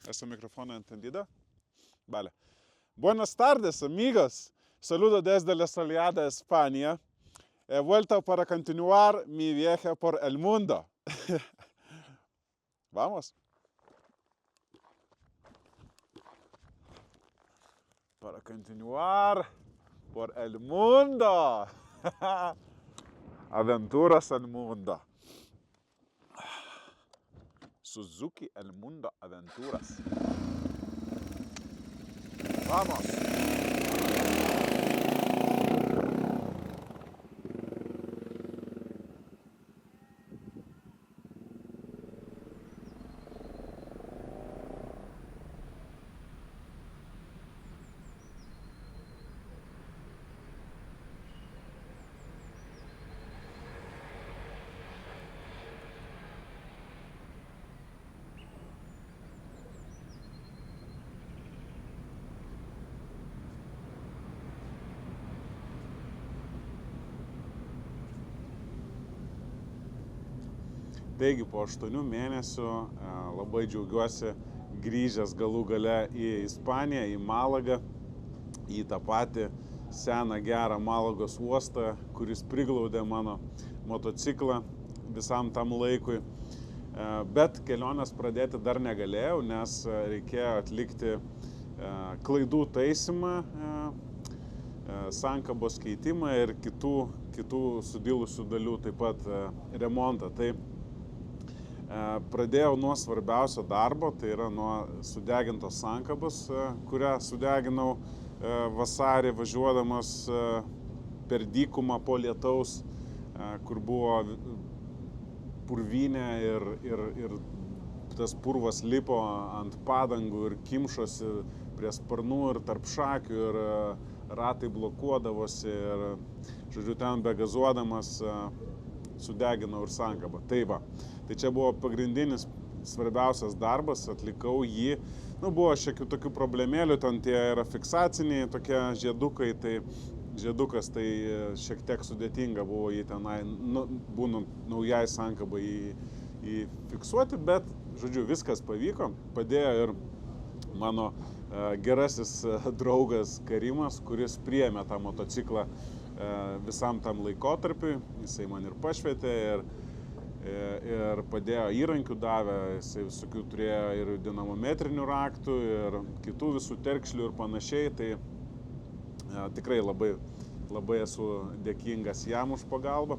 ¿Ese micrófono entendido? Vale. Buenas tardes, amigos. Saludo desde la soleada España. He vuelto para continuar mi viaje por el mundo. Vamos. Para continuar por el mundo. Aventuras al mundo. Suzuki El Mundo Aventuras. Vamos. Taigi po 8 mėnesių labai džiaugiuosi grįžęs galų gale į Ispaniją, į Malagą, į tą patį seną gerą Malagos uostą, kuris priglaudė mano motociklą visam tam laikui. Bet kelionės pradėti dar negalėjau, nes reikėjo atlikti klaidų taisymą, sankabos keitimą ir kitų sudilusių dalių taip pat remontą. Tai pradėjau nuo svarbiausio darbo, tai yra nuo sudegintos sankabos, kurią sudeginau vasarį važiuodamas per dykumą po lietaus, kur buvo purvynė ir tas purvas lipo ant padangų ir kimšosi prie sparnų ir tarp šakių ir ratai blokuodavosi ir, žodžiu, ten begazuodamas sudeginau ir sankabą. Tai va. Tai čia buvo pagrindinis svarbiausias darbas, atlikau jį. Buvo šiokių tokių problemėlių, ten tie yra fiksaciniai tokie žiedukai, tai žiedukas tai šiek tiek sudėtinga buvo jį tenai, būnant naujai sankabai jį fiksuoti, bet, žodžiu, viskas pavyko. Padėjo ir mano gerasis draugas Karimas, kuris priėmė tą motociklą visam tam laikotarpiui. Jisai man ir pašvietė ir padėjo įrankių davė, jisai visokių turėjo ir dinamometrinių raktų, ir kitų visų terkšlių ir panašiai, tai tikrai labai esu dėkingas jam už pagalbą.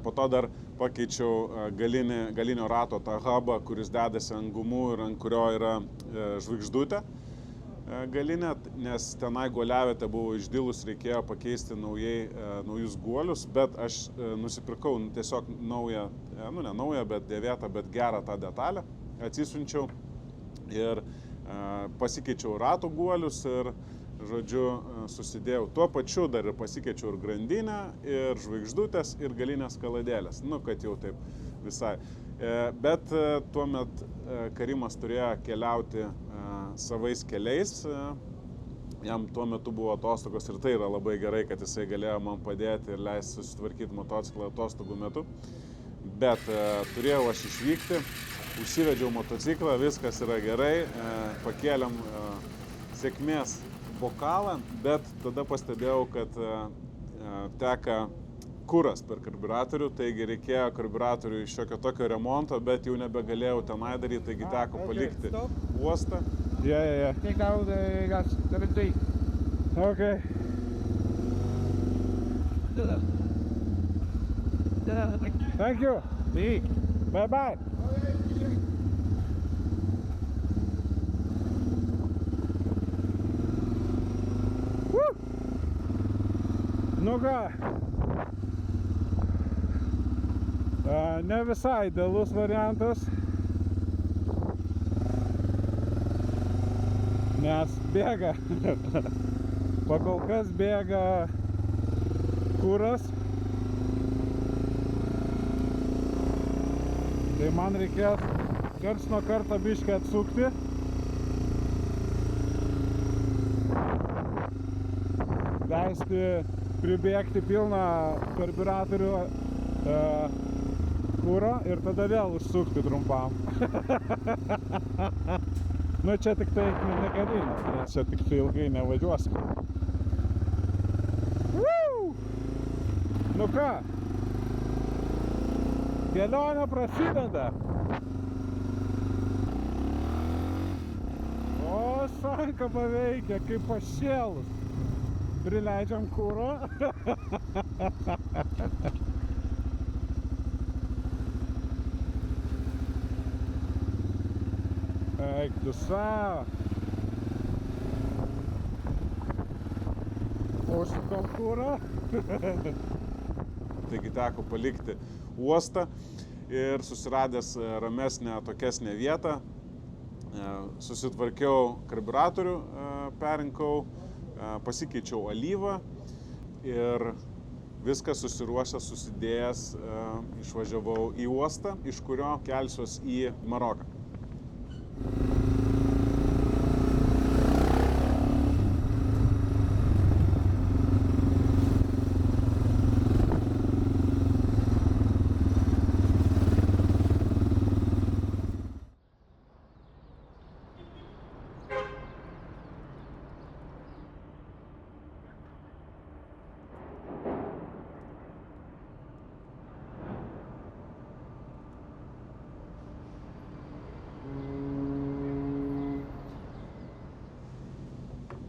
Po to dar pakeičiau galinio rato tą hubą, kuris dedasi ant gumų ir ant kurio yra žvaigždutė galinė, nes tenai guoliavietė buvo išdilus, reikėjo pakeisti naujus guolius, bet aš nusipirkau tiesiog naują, ne naują, bet dėvėtą, bet gerą tą detalę, atsisiunčiau ir pasikeičiau ratų guolius ir, žodžiu, susidėjau. Tuo pačiu dar ir pasikeičiau ir grandinę, ir žvaigždutės, ir galinės kaladėlės, kad jau taip visai. Bet tuomet Karimas turėjo keliauti savais keliais, jam tuo metu buvo atostogos ir tai yra labai gerai, kad jisai galėjo man padėti ir leisti susitvarkyti motociklą atostogų metu. Bet turėjau aš išvykti, užsivedžiau motociklą, viskas yra gerai, pakėlėm sėkmės bokalą, bet tada pastebėjau, kad teka kuras per karbiuratorių, taigi reikėjo karbiuratoriui šiokio tokio remonto, bet jau nebegalėjau tenai daryti, taigi teko palikti uostą. Yeah. Take out the gas, 17. Okay. Thank you. Sí. Bye-bye. Woo! Nu ką, ne visai idealus variantas, nes bėga, pakol kas bėga kuras, tai man reikės karts nuo karto biškį atsukti, leisti pribėgti pilną karbiuratorių kuro ir tada vėl užsukti trumpam. Nu čia tik tai negalinė, nes čia tik tai ilgai nevažiuosi. Nu ką? Kelionė prasideda. O sankaba veikia kaip pašėlus. Prileidžiam kuro. Eik tu savo. Užsukom kuro. Taigi teko palikti uostą ir susiradęs ramesnę, atokesnę vietą, susitvarkiau karbiuratorių, perinkau, pasikeičiau alyvą ir viskas susiruošęs, susidėjęs, išvažiavau į uostą, iš kurio kelsiuos į Maroką.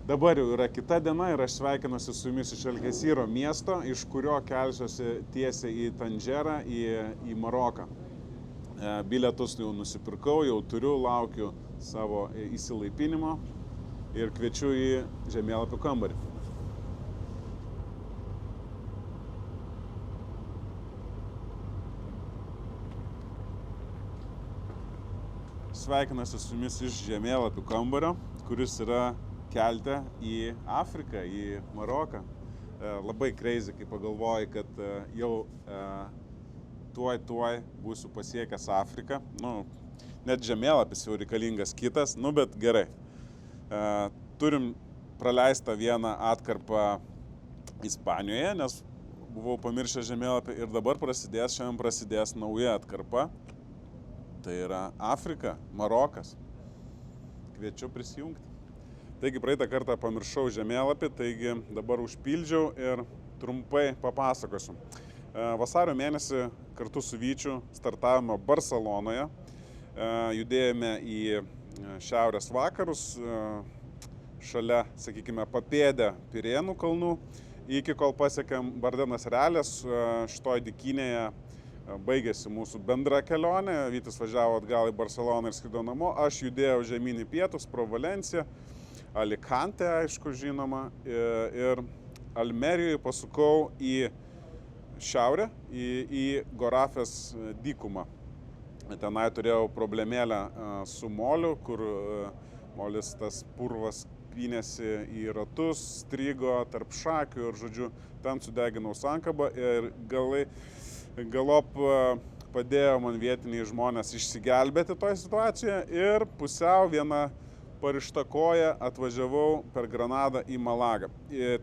Dabar jau yra kita diena ir aš sveikinuosi su jumis iš Algesyro miesto, iš kurio kelsiuosi tiesiai į Tandžerą, į Maroką. Bilietus jau nusipirkau, jau turiu, laukiu savo įsilaipinimo ir kviečiu į žemėlapių kambarį. Sveikinuosi su jumis iš žemėlapių kambario, kuris yra kelte į Afriką, į Maroką. Labai crazy, kai pagalvoji, kad jau tuoj būsiu pasiekęs Afriką. Nu, net žemėlapis jau reikalingas kitas, nu bet gerai. Turim praleistą vieną atkarpą Ispanijoje, nes buvau pamiršęs žemėlapį ir dabar šiandien prasidės nauja atkarpa. Tai yra Afrika, Marokas. Kviečiu prisijungti. Taigi praeitą kartą pamiršau žemėlapį, taigi dabar užpildžiau ir trumpai papasakosiu. Vasario mėnesį kartu su Vyčiu startavome Barselonoje, judėjome į šiaurės vakarus, šalia, sakykime, papėdę Pirėnų kalnų, iki kol pasiekėm Bardenas Realės, šitoj dykynėje baigėsi mūsų bendra kelionė, Vytis važiavo atgal į Barseloną ir skrido namo, aš judėjau žemyn į pietus, pro Valenciją, Alicante, aišku, žinoma, ir Almerijoje pasukau į šiaurę, į Gorafės dykumą. Tenai turėjau problemėlę su moliu, kur molis tas purvas pynėsi į ratus, strigo tarp šakių ir, žodžiu, ten sudeginau sankabą ir galop padėjo man vietiniai žmonės išsigelbėti toje situacijoje ir pusiau vieną parišta koja atvažiavau per Granadą į Malagą.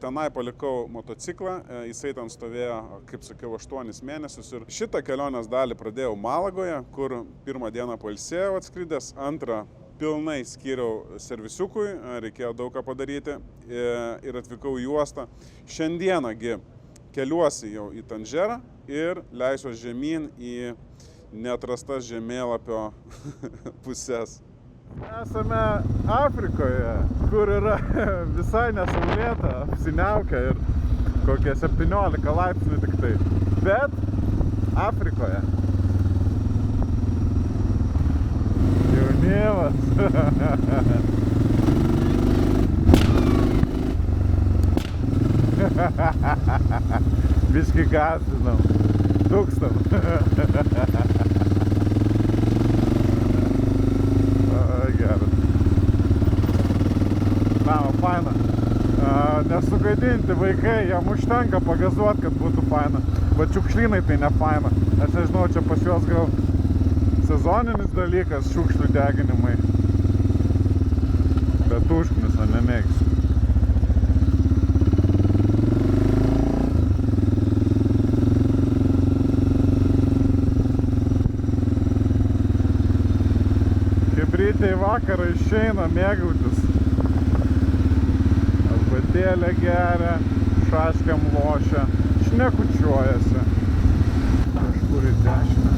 Tenai palikau motociklą, jisai ten stovėjo, kaip sakiau, 8 mėnesius ir šitą kelionės dalį pradėjau Malagoje, kur pirmą dieną pailsėjau atskridęs, antrą pilnai skyriau servisiukui, reikėjo daug ką padaryti ir atvykau į uostą. Šiandienągi keliuosi jau į Tandžerą ir leisiuos žemyn į neatrastas žemėlapio pusės. Esame Afrikoje, kur yra visai nesaulėta, apsiniaukę ir kokie 17 laipsnių tik tai. Bet Afrikoje. Jaunimas. Biškį gąsdinam. Tūkstam. Geras. Na, faina. Nesugadinti vaikai, jam užtenka pagazuoti, kad būtų faina. Bet šiukšlynai tai ne faina. Aš nežinau, čia pas juos gal sezoninis dalykas, šiukšlių deginimai. Bet užknisa nemėgsiu. ryte į vakarą išeina mėgautis. Arbatėlę geria, šaškiam lošia, šnekučiuojasi. Kažkur į dešinę.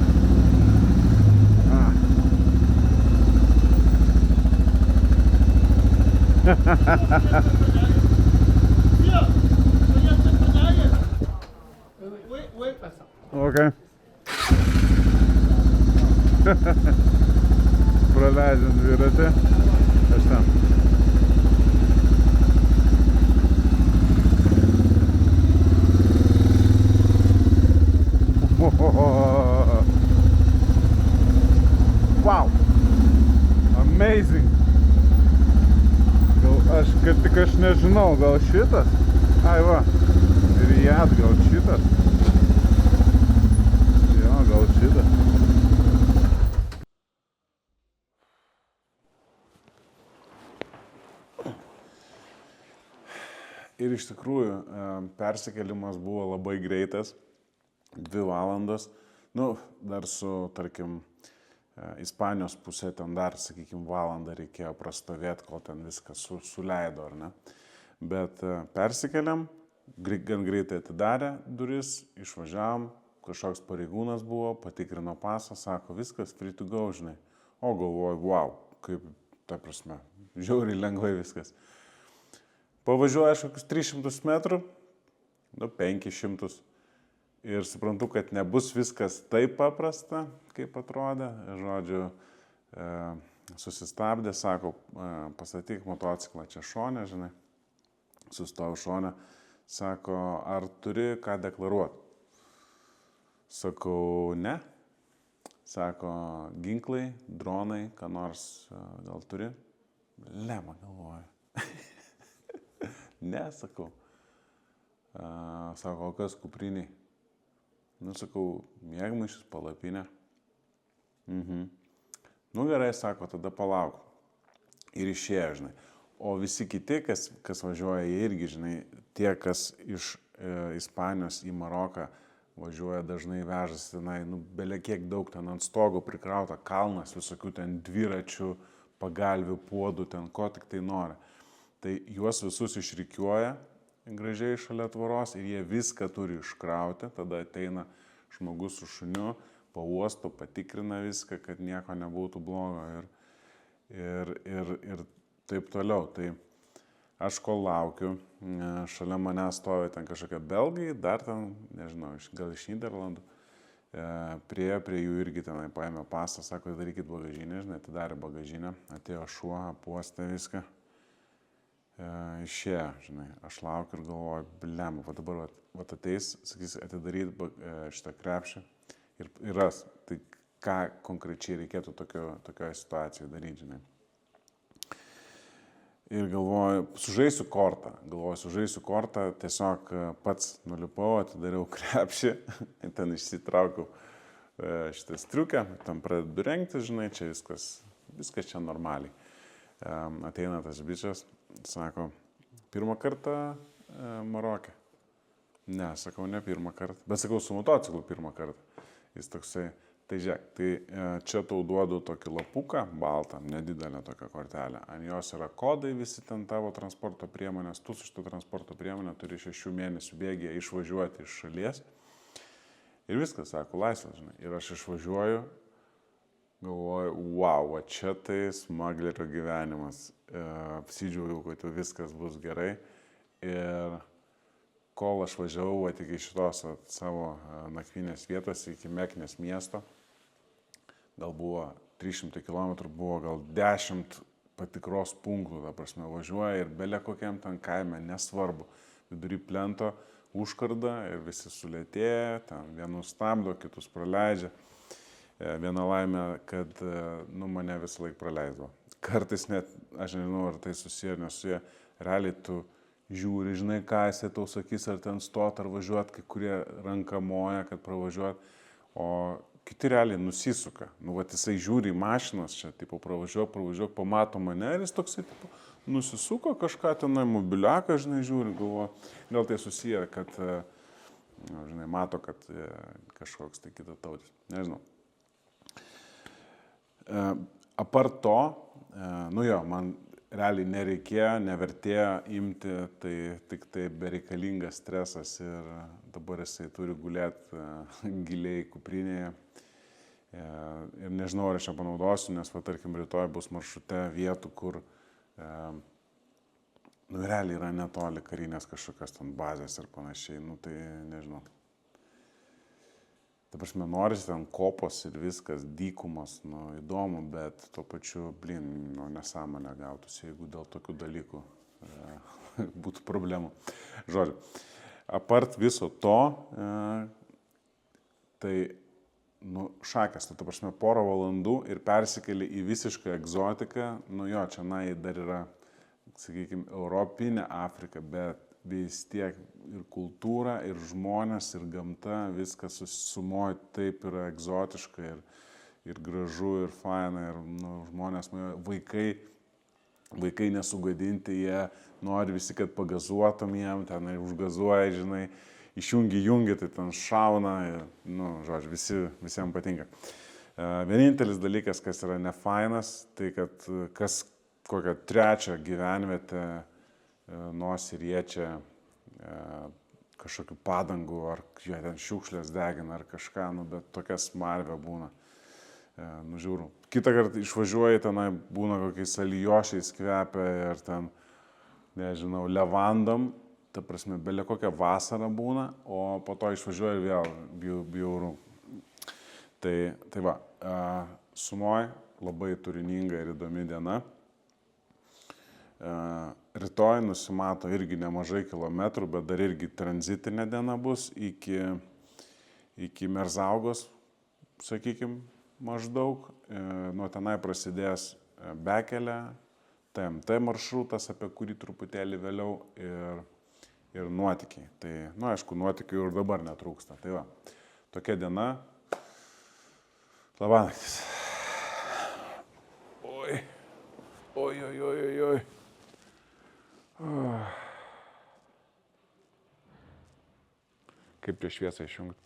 Okay. Praleidžiant dviratį. Aš ten. Wow. Amazing. Tik aš nežinau, gal šitas? Ai va. Ir jad, gal šitas? Jo, gal šitas. Ir iš tikrųjų persikėlimas buvo labai greitas, 2 valandos, dar su, tarkim, Ispanijos pusė ten dar, sakykime, valandą reikėjo prastovėti, kol ten viskas suleido, ar ne. Bet persikėlėm, gan greitai atidarė duris, išvažiavom, kažkoks pareigūnas buvo, patikrino pasą, sako, viskas free to go, žinai. O galvoju, wow, kaip, ta prasme, žiauriai lengvai viskas. Pavažiuoju aš kokius 300 metrų, 500 ir suprantu, kad nebus viskas taip paprasta, kaip atrodė. Žodžiu, susistabdė, sako, pastatyk motociklą čia šone, žinai, sustojau šone, sako, ar turi ką deklaruoti? Sakau, ne. Sako, ginklai, dronai, ką nors gal turi? Lema galvoju. Ne, sakau. Sako, o kas kupriniai? Sakau, miegmaišis, palapinė. Gerai, sako, tada palauk. Ir išėjo, žinai. O visi kiti, kas važiuoja, jie irgi, žinai, tie, kas iš Ispanijos į Maroką važiuoja, dažnai vežasi tenai, belia kiek daug ten ant stogo prikrauta kalnas, visokių ten dviračių, pagalvių, puodų, ten ko tik tai nori. Tai juos visus išrikiuoja gražiai šalia tvoros ir jie viską turi iškrauti, tada ateina žmogus su šuniu, pauosto, patikrina viską, kad nieko nebūtų blogo ir taip toliau. Tai aš kol laukiu, šalia mane stovi ten kažkokie belgai, dar ten, nežinau, gal iš Nyderlandų, prie jų irgi tenai paėmė pasą, sako, darykit bagažinę, žinai, atidarė bagažinę, atėjo šuo, apuostė viską. Išėjo, žinai, aš laukiu ir galvoju, blema, va dabar ateis, sakys, atidaryt šitą krepšį ir ras, tai ką konkrečiai reikėtų tokioje situacijoje daryti, žinai. Ir galvoju, sužaisiu kortą, tiesiog pats nulipau, atidariau krepšį, ten išsitraukiau šitą striukę, tam pradedu rengti, žinai, čia viskas čia normaliai. Ateina tas bičias, sako, pirmą kartą Maroke. Ne, sakau, ne pirmą kartą, bet sakau, su motociklu pirmą kartą. Jis toksai, tai žiūrėk, tai čia tau duodu tokį lapuką, baltą, nedidelę tokią kortelę. Ant jos yra kodai visi ten tavo transporto priemonės, tu su šitą transporto priemonę turi 6 mėnesių bėgyje išvažiuoti iš šalies. Ir viskas, sako, laisvas, žinai. Ir aš išvažiuoju, galvoju, wow, va čia tai smaglerio gyvenimas. Apsidžiaugiau, kad viskas bus gerai. Ir kol aš važiavau iki šitos savo nakvynės vietos, iki Meknės miesto, gal buvo 300 km, buvo gal 10 patikros punktų, ta prasme, važiuoja ir belia kokiam ten kaime, nesvarbu. Vidury plento užkarda ir visi sulėtėja, ten vienus stabdo, kitus praleidžia. Viena laimė, kad mane visą laiką praleisdavo. Kartais net, aš nežinau, ar tai susiję ar nesusiję, realiai tu žiūri, žinai, ką jisai tau sakys, ar ten stot, ar važiuot, kai kurie ranką moja, kad pravažiuot, o kiti realiai nusisuka. Vat jisai žiūri į mašinas čia, tipo, pravažiuok, pamato mane ir jis toksai, tipo, nusisuko kažką tenai, mobiliaką, žinai, žiūri, galvo, gal tai susiję, kad, žinai, mato, kad kažkoks tai kitatautis, nežinau. apart to, nu jo, man realiai nereikėjo, nevertėjo imti, tai tik tai bereikalingas stresas ir dabar jisai turi gulėti giliai kuprinėje. Ir nežinau, ar aš ją panaudosiu, nes, tarkim, rytoj bus maršrute vietų, kur nu, realiai yra netoli karinės kažkokios ten bazės ir panašiai, nu tai nežinau. Ta prasme, norisi ten kopos ir viskas, dykumas, nu, įdomu, bet tuo pačiu, nu, nesąmonė gautųsi, jeigu dėl tokių dalykų būtų problemų. Žodžiu, apart viso to, tai, nu, šakės, ta prasme, porą valandų ir persikeli į visišką egzotiką, nu jo, čia dar yra, sakykime, Europinė Afrika, bet vis tiek ir kultūra, ir žmonės, ir gamta, viskas susumuoja, taip yra egzotiška ir gražu, ir faina, ir nu, žmonės, vaikai nesugadinti, jie nori visi, kad pagazuotum jiem, ten ir užgazuoja, žinai, išjungi, tai ten šauna, ir, nu, žodžiu, visiems patinka. Vienintelis dalykas, kas yra nefainas, tai kad kas kokią trečią gyvenvietę nosį riečia kažkokių padangų, ar jie ten šiukšlės degina, ar kažką, nu, bet tokia smarvė būna. Nu, žiūrų. Kitą kartą išvažiuoji, tenai būna kokiais alijošiais kvepia ir ten, nežinau, levandom, ta prasme, belia kokia vasara būna, o po to išvažiuoji vėl bjauru. Tai va, sumoj labai turininga ir įdomi diena. Rytoj nusimato irgi nemažai kilometrų, bet dar irgi tranzitinė diena bus iki Merzaugos, sakykime, maždaug. Nuo tenai prasidės Bekelė, TMT maršrutas, apie kurį truputėlį vėliau, ir nuotykiai. Tai, nu, aišku, nuotykių ir dabar netrūksta. Tai va, tokia diena. Labanaktis. Oi. Kaip čia šviesą išjungti?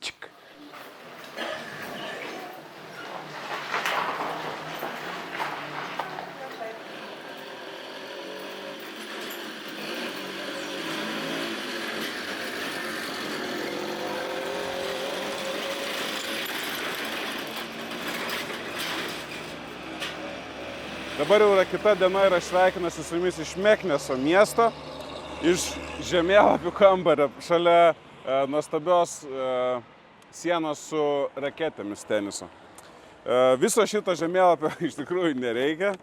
Čik. Dabar jau yra kita diena ir aš sveikinuosi su jumis iš Mekneso miesto, iš žemėlapių kambario, šalia nuostabios sienos su raketėmis teniso. Viso šito žemėlapio iš tikrųjų nereikia,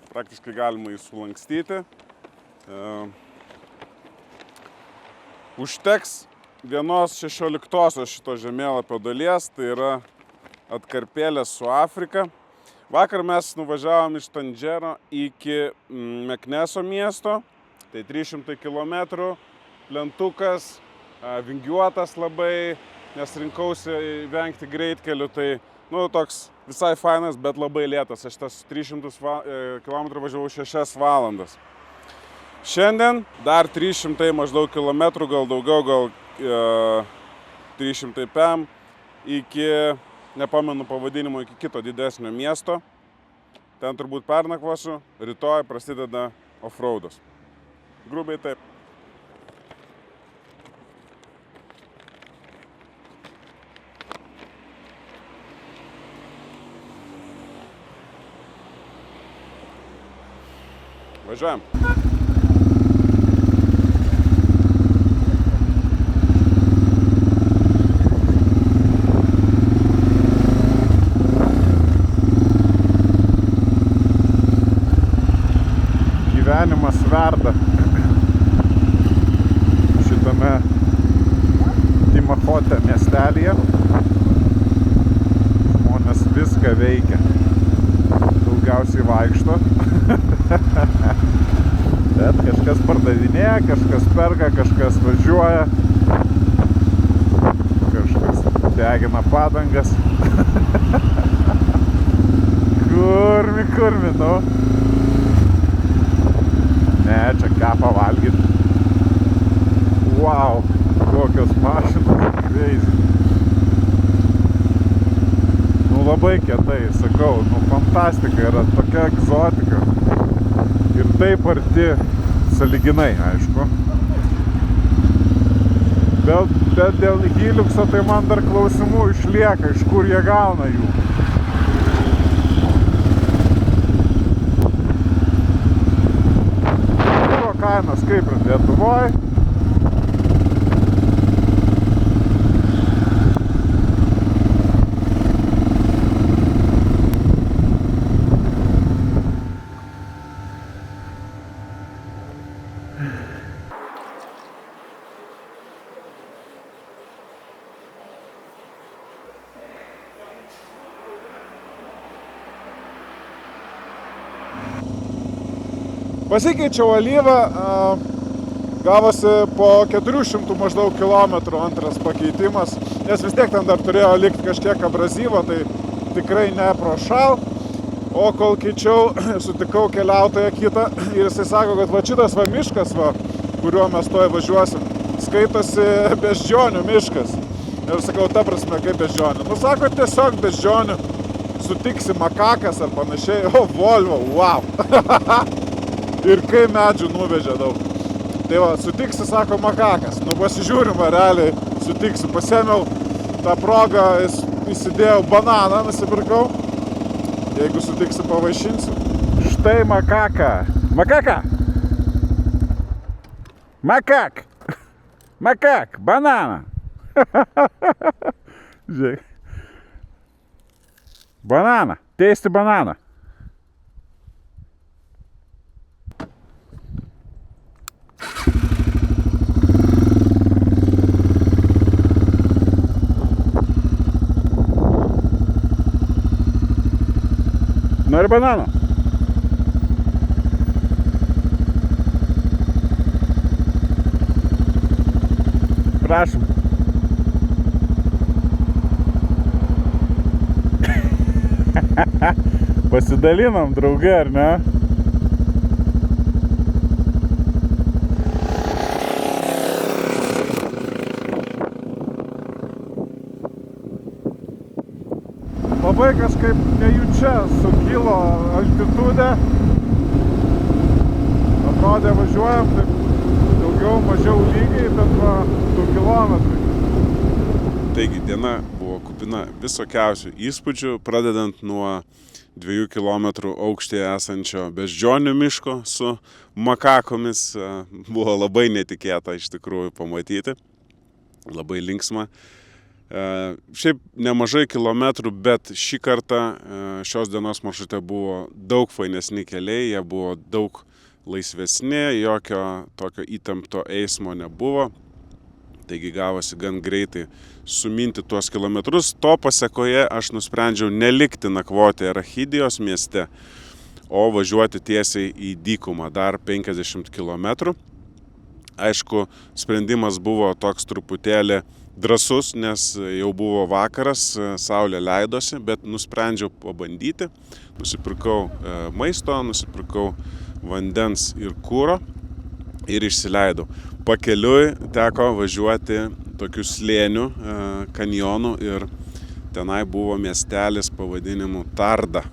praktiškai galima jį sulankstyti. Užteks vienos 16-osios šito žemėlapio dalies, tai yra atkarpėlės su Afrika. Vakar mes nuvažiavom iš Tandžero iki Mekneso miesto, tai 300 km, plentukas, vingiuotas labai, nes rinkausi vengti greitkelių, tai, nu, toks visai fainas, bet labai lėtas. Aš tas 300 km važiavau 6 valandas. Šiandien dar 300 maždaug kilometrų, gal daugiau, gal 300 pm, iki, nepamenu pavadinimo, iki kito didesnio miesto. Ten turbūt pernakvosiu, rytoj prasideda offroadas. Grubiai taip. Važiuojam. Gyvenimas verda šitame Timahote miestelyje. Žmonės viską veikia. Daugiausiai vaikšto. Bet kažkas pardavinėja, kažkas perka, kažkas važiuoja. Kažkas degina padangas. Kurmi, nu. Ne, čia ką pavalgyti. Wow, kokios mašinos, crazy. Nu, labai kietai, sakau, fantastika yra, tokia egzotika. Ir taip arti sąlyginai, aišku. Bet dėl Hiliukso tai man dar klausimų išlieka, iš kur jie gauna jų. Kuro kainos kaip ir Lietuvoje. Pasikeičiau alyvą, gavosi po 400 maždaug kilometrų antras pakeitimas, nes vis tiek ten dar turėjo likti kažkiek abrazyvo, tai tikrai neprošal. O kol keičiau, sutikau keliautoją kitą ir jisai sako, kad va šitas va miškas, va, kuriuo mes toj važiuosim, skaitosi beždžionių miškas. Ir sakau, ta prasme, kaip beždžionių. Nu, sako, tiesiog beždžionių sutiksi makakas ar panašiai. O, Volvo, wow! Ir kai medžių nuvežė daug. Tai va, sutiksi, sako, makakas. Nu, pasižiūrim, va, realiai sutiksi. Pasėmiau tą progą, įsidėjau bananą, nusipirkau. Jeigu sutiksi, pavaišinsiu. Štai makaka. Makaka! Makak! Makak! Bananą! Žiūrėk. Bananą. Teisti bananą. Nori banano? Prašom. Pasidalinom, draugai, ar ne? Labai kažkaip nejučia sukilo altitudė. Atrodė, važiuojam taip daugiau, mažiau lygiai, bet va 2 kilometrai. Taigi diena buvo kupina visokiausių įspūdžių, pradedant nuo 2 kilometrų aukštyje esančio beždžionių miško su makakomis. Buvo labai netikėta iš tikrųjų pamatyti, labai linksma. Šiaip nemažai kilometrų, bet šį kartą šios dienos maršrute buvo daug fainesni keliai, jie buvo daug laisvesni, jokio tokio įtempto eismo nebuvo. Taigi gavosi gan greitai suminti tuos kilometrus. To pasekoje aš nusprendžiau nelikti nakvoti Arachidijos mieste, o važiuoti tiesiai į dykumą dar 50 km. Aišku, sprendimas buvo toks truputėlį drąsus, nes jau buvo vakaras, saulė leidosi, bet nusprendžiau pabandyti. Nusipirkau maisto, nusipirkau vandens ir kuro ir išsileidau. Pakeliui teko važiuoti tokių slėnių, kanjonų ir tenai buvo miestelis pavadinimu Tarda.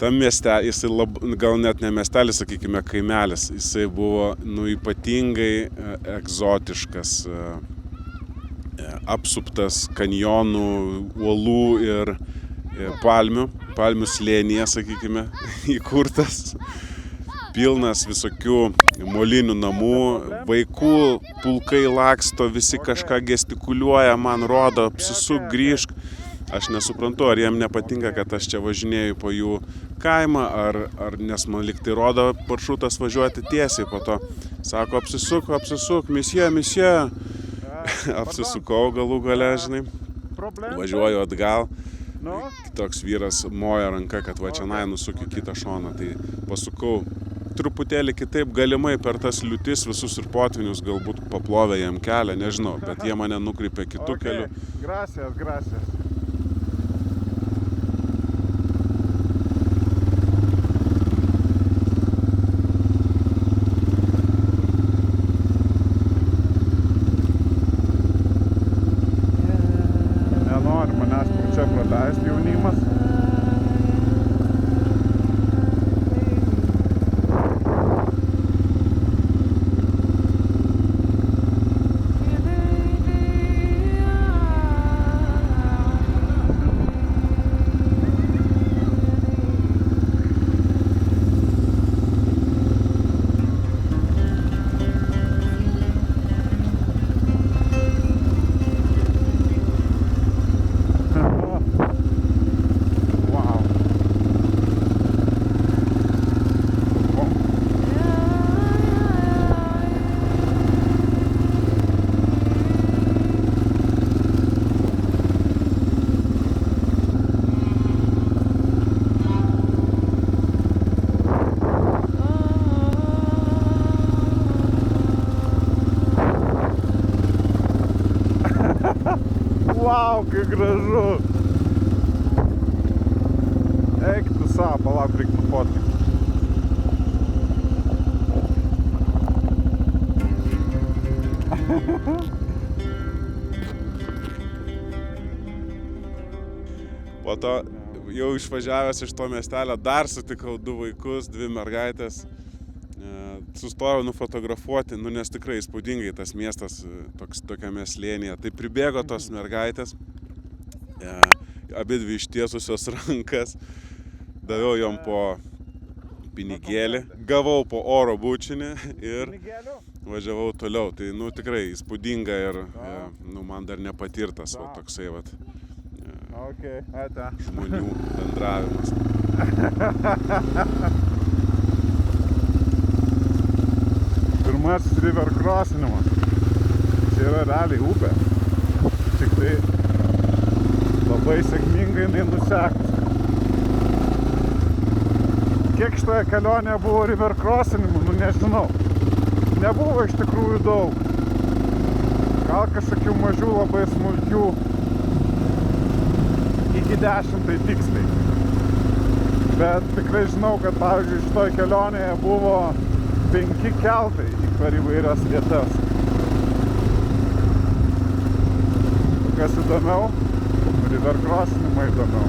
Tam miestelis, jisai gal net ne miestelis, sakykime, kaimelis, jisai buvo ypatingai egzotiškas, apsuptas kanjonų, uolų ir palmių slėnyje, sakykime, įkurtas. Pilnas visokių molinių namų, vaikų pulkai laksto, visi kažką gestikuliuoja, man rodo, apsisuk, grįžk. Aš nesuprantu, ar jiem nepatinka, kad aš čia važinėju po jų kaimą, ar nes man liktai rodo maršrutas važiuoti tiesiai, po to sako, apsisuk, misje. Apsisukau galų gale, žinai, važiuoju atgal. Toks vyras moja ranka, kad va čianai nusuk į kitą šoną, tai pasukau truputėlį kitaip, galimai per tas liūtis visus ir potvinius galbūt paplovė jam kelią, nežinau, bet jie mane nukreipė kitų kelių. Gracias. Nenori manęs čia praleisti. Vau, kaip gražu. Eik tu savo, palauk, reik nufotkinti. Po to jau išvažiavęs iš to miestelio dar sutikau 2 vaikus, 2 mergaitės. Sustojau nufotografuoti, nes tikrai įspūdingai tas miestas tokiame slėnyje. Tai pribėgo tos mergaitės, abidvi ištiesusios rankas, daviau jom po pinigėlį, gavau po oro bučinį ir važiavau toliau. Tai tikrai įspūdinga ir man dar nepatirtas toksai žmonių bendravimas. Pirmasis river crossinimas. Čia yra realiai upė. Tik tai labai sėkmingai jinai nusekus. Kiek šitoje kelionėje buvo river crossinimų, nežinau. Nebuvo iš tikrųjų daug. Gal kažkokių mažų labai smulkių. Iki 10 tai tiksliai. Bet tikrai žinau, kad pavyzdžiui šitoje kelionėje buvo 5 keltai per įvairias vietas. Kas įdomiau, river crossinimai įdomiau.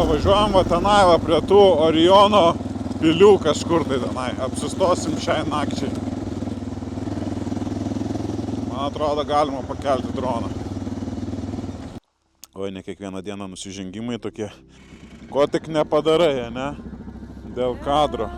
Važiuojam tenai prie tų Oriono pilių kažkur tai tenai. Apsistosim šiai nakčiai. Man atrodo, galima pakelti droną. Oi, ne kiekvieną dieną nusižengimai tokie. Ko tik nepadarai, ne? Dėl kadro.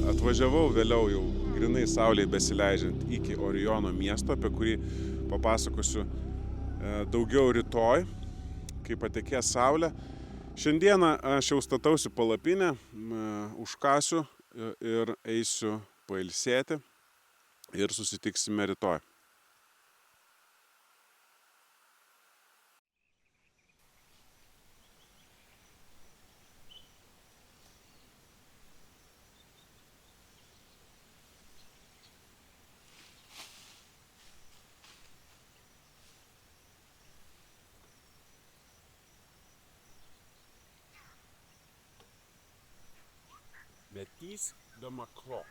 Atvažiavau vėliau jau grinai saulei besileidžiant iki Oriono miesto, apie kurį papasakosiu daugiau rytoj, kai patekės saulė. Šiandieną aš jau statausi palapinę, užkasiu ir eisiu pailsėti ir susitiksime rytoj. Bêtise de Macron.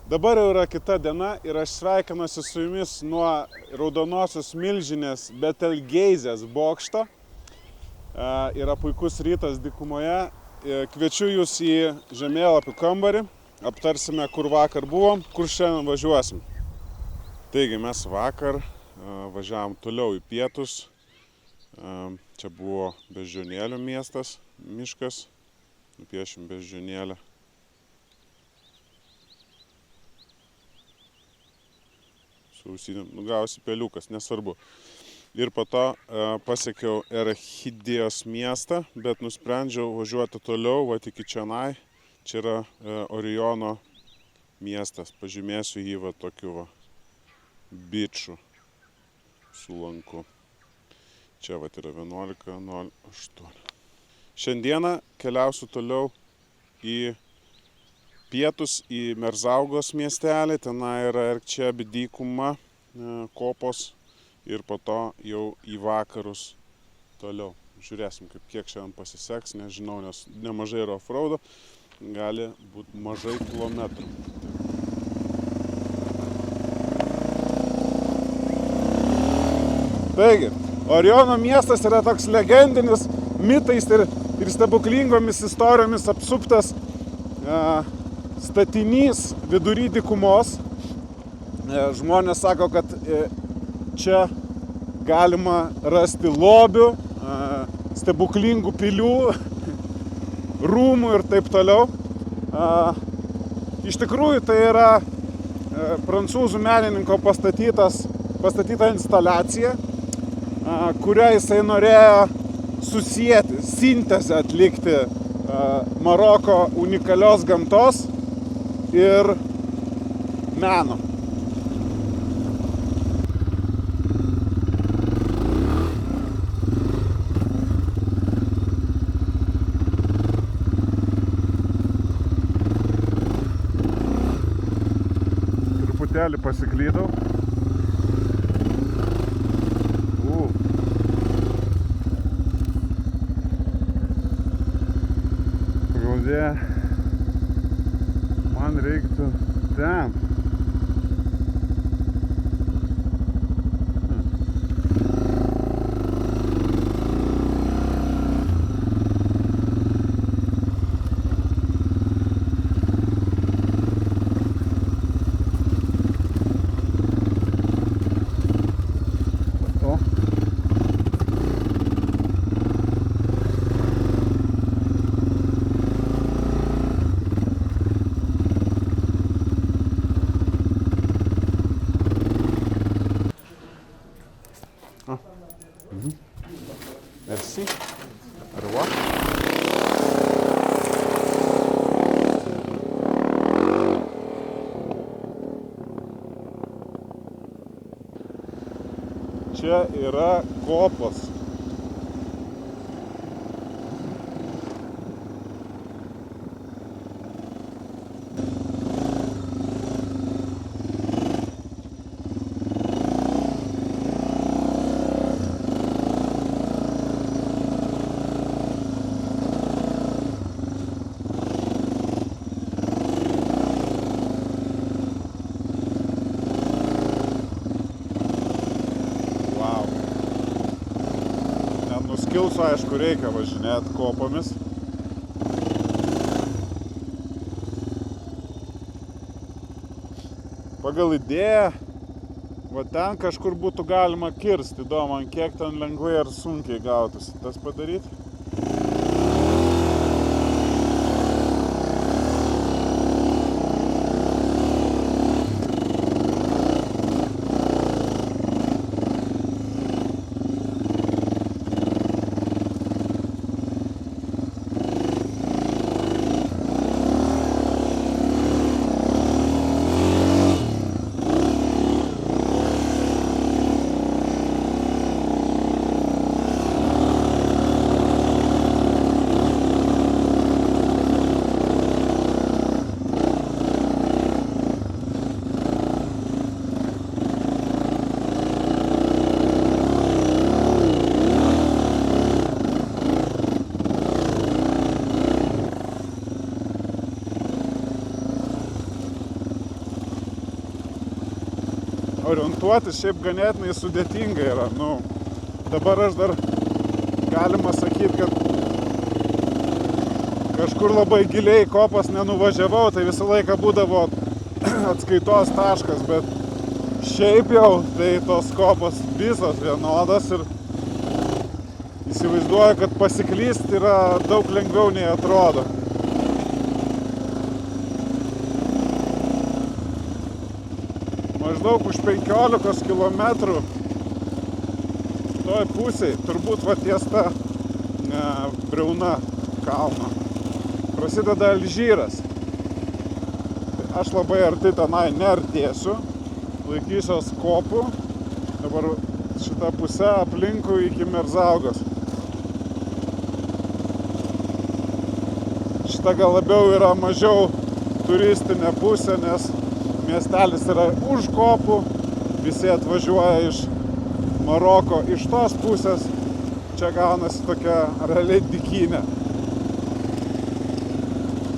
Dabar jau yra kita diena ir aš sveikinuosi su jumis nuo raudonosios milžinės Betelgeizės bokšto. Yra puikus rytas dykumoje. Kviečiu jūs į žemėlapių kambarį. Aptarsime, kur vakar buvom, kur šiandien važiuosim. Taigi mes vakar važiavom toliau į pietus. Čia buvo Beždžionėlių miestas, miškas. Nupiešim beždžionėlę. su ausinėm, gavosi peliukas, nesvarbu. Ir po to pasiekiau Erechidijos miestą, bet nusprendžiau važiuoti toliau, va iki čionai. Čia yra Orijono miestas, pažymėsiu jį va tokiu va biču su lanku. Čia va yra 11:08. Šiandieną keliausiu toliau į pietus, į Merzaugos miestelį, tenai yra Erkčebi dykuma, kopos ir po to jau į vakarus toliau. Žiūrėsim, kiek šiandien pasiseks, nežinau, nes nemažai yra offroado, gali būti mažai kilometrų. Taigi, Orijono miestas yra toks legendinis, mitais ir stebuklingomis istorijomis apsuptas statinys vidury dykumos. Žmonės sako, kad čia galima rasti lobių, stebuklingų pilių, rūmų ir taip toliau. Iš tikrųjų tai yra prancūzų menininko pastatyta instaliacija, kurią jisai norėjo susieti, sintezę atlikti Maroko unikalios gamtos ir meno. Truputėlį pasiklydau. Man reiktų ten. Merci. Au revoir. Čia yra kopos. Nuskilsiu, aišku, reikia važinėti kopomis. Pagal idėją, va ten kažkur būtų galima kirsti. Įdomu, kiek ten lengvai ar sunkiai gautųsi tas padaryti. Orientuotis šiaip ganėtinai sudėtinga yra. Dabar aš dar galima sakyti, kad kažkur labai giliai kopas nenuvažiavau, tai visą laiką būdavo atskaitos taškas, bet šiaip jau tai tos kopos visos vienodas ir įsivaizduoju, kad pasiklysti yra daug lengviau nei atrodo. maždaug už 15 kilometrų toj pusėj, turbūt va ties ta briauna kalno, prasideda Alžyras. Tai aš labai arti tenai neartėsiu, laikysiuos kopų, dabar šitą pusę aplinkui iki Merzaugos. Šita gal labiau yra mažiau turistinė pusė, nes miestelis yra už kopų, visi atvažiuoja iš Maroko. Iš tos pusės čia gaunasi tokia realiai dykynė.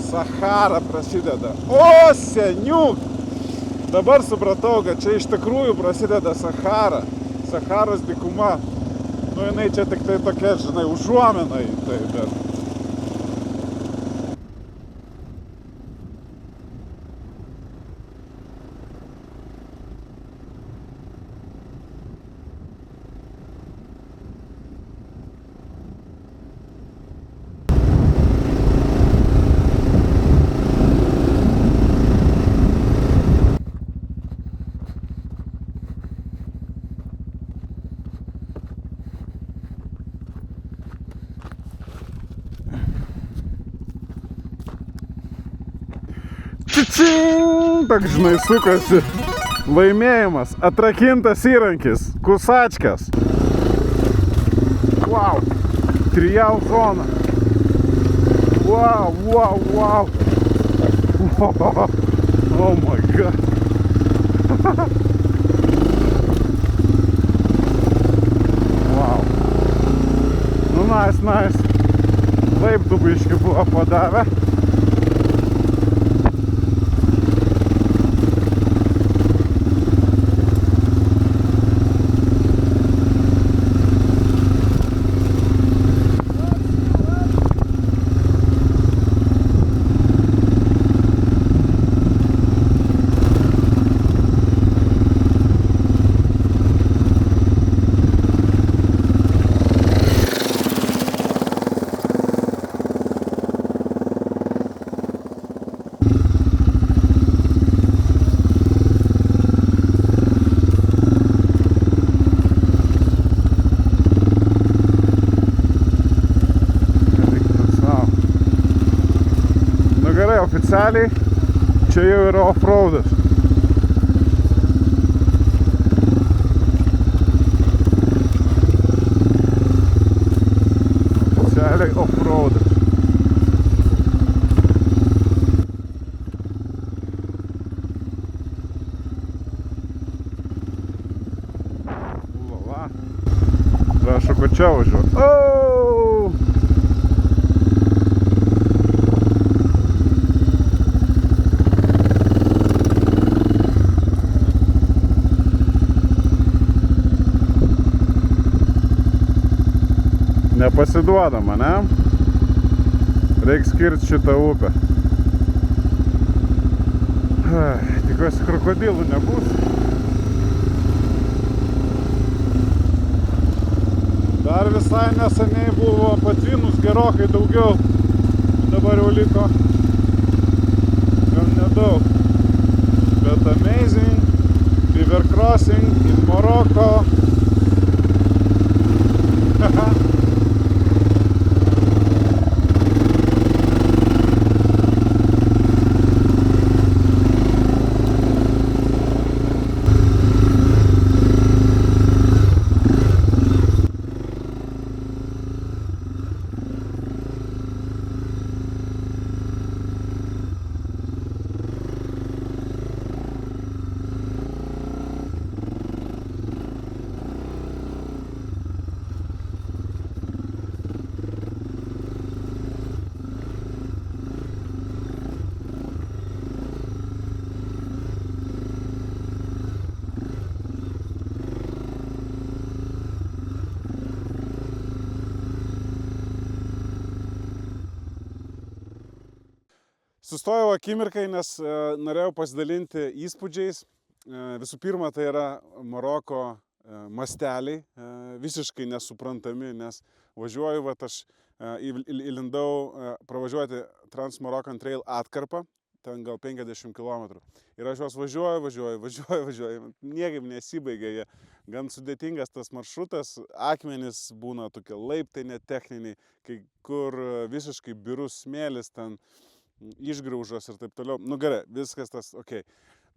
Sahara prasideda. O, seniuk! Dabar supratau, kad čia iš tikrųjų prasideda Sahara. Saharos dykuma. Nu, jinai čia tik tai tokia, žinai, užuomina į tai, bet... Tak, žinai, sukasi laimėjimas, atrakintas įrankis, kusačkas. Wow, trial zona. Wow, wow, wow. Oh my god. Wow. Nu, nice. Laiptų biškį buvo padavę. Oficialiai čia jau yra off-roadas. Oficialiai off-roadas. Ulala. Prašau, čia važiuoju. Oh! Nepasiduodama, ne? Reiks skirti šitą upę. Tikiuosi, krokodilų nebus. Dar visai neseniai buvo patvynus gerokai daugiau. Dabar jau liko gan nedaug. Bet amazing river crossing in Morocco. Sustojau akimirkai, nes norėjau pasidalinti įspūdžiais. Visų pirma, tai yra Maroko masteliai, visiškai nesuprantami, nes važiuoju, aš įlindau pravažiuoti Trans Moroccan Trail atkarpą. ten gal 50 km. Ir aš juos važiuoju, niekaip nesibaigia jie. Gan sudėtingas tas maršrutas, akmenys būna tokie laiptai netechniniai, kai kur visiškai birus smėlis, ten išgraužos ir taip toliau. Nu gerai, viskas tas, okei.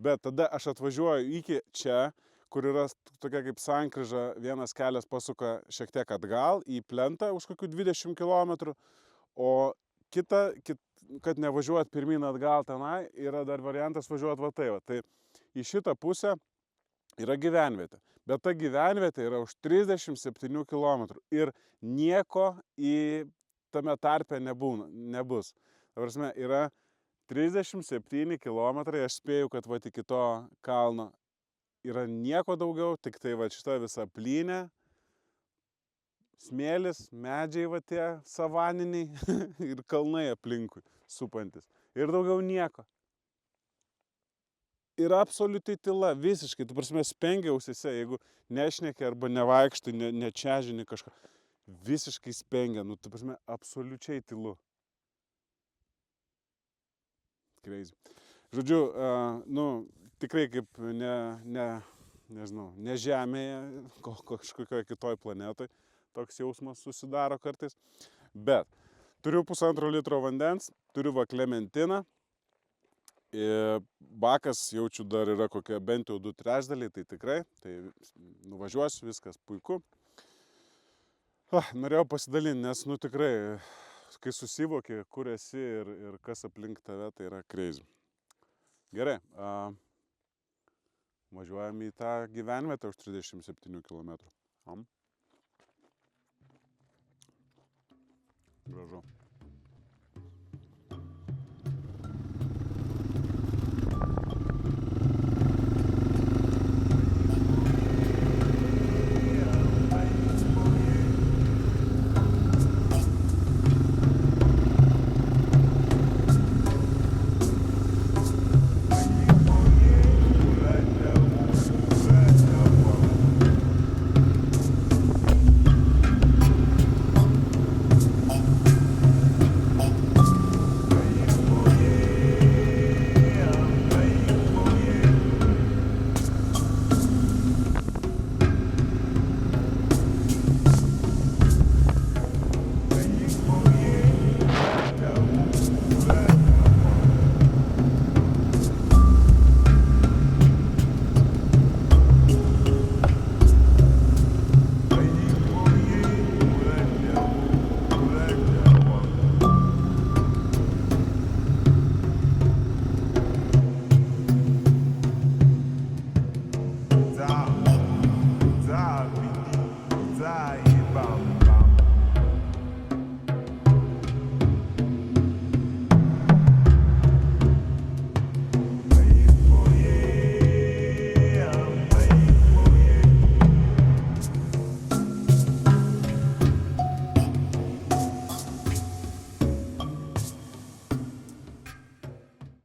Bet tada aš atvažiuoju iki čia, kur yra tokia kaip sankryža, vienas kelias pasuka šiek tiek atgal į plentą už kokių 20 km, o kad nevažiuot pirmin atgal tenai, yra dar variantas važiuoti va tai. Tai į šitą pusę yra gyvenvietė. Bet ta gyvenvietė yra už 37 km ir nieko į tame tarpe nebus. Ta prasme, yra 37 km, aš spėju, kad va iki to kalno yra nieko daugiau, tik tai va šita visa plynė, smėlis, medžiai va tie savaniniai ir kalnai aplinkui supantis. Ir daugiau nieko. Ir absoliuti tyla, visiškai, tu prasme, spengia ausise, jeigu nešneki arba nevaikštai, nečiažini kažką. Visiškai spengia, nu, tu prasme, absoliučiai tylu. Crazy. Žodžiu, nu, tikrai kaip nežinau, ne Žemėje, kažkokioje kitoj planetoj toks jausmas susidaro kartais. Bet turiu 1,5 litro vandens, turiu va klementiną. Bakas jaučiu dar yra kokie bent jau 2/3, tai tikrai, tai nuvažiuosiu, viskas puiku. Norėjau pasidalinti, nes nu tikrai, kai susivoki, kur esi ir kas aplink tave, tai yra crazy. Gerai, važiuojam į tą gyvenvietę už 37 km. Gražu.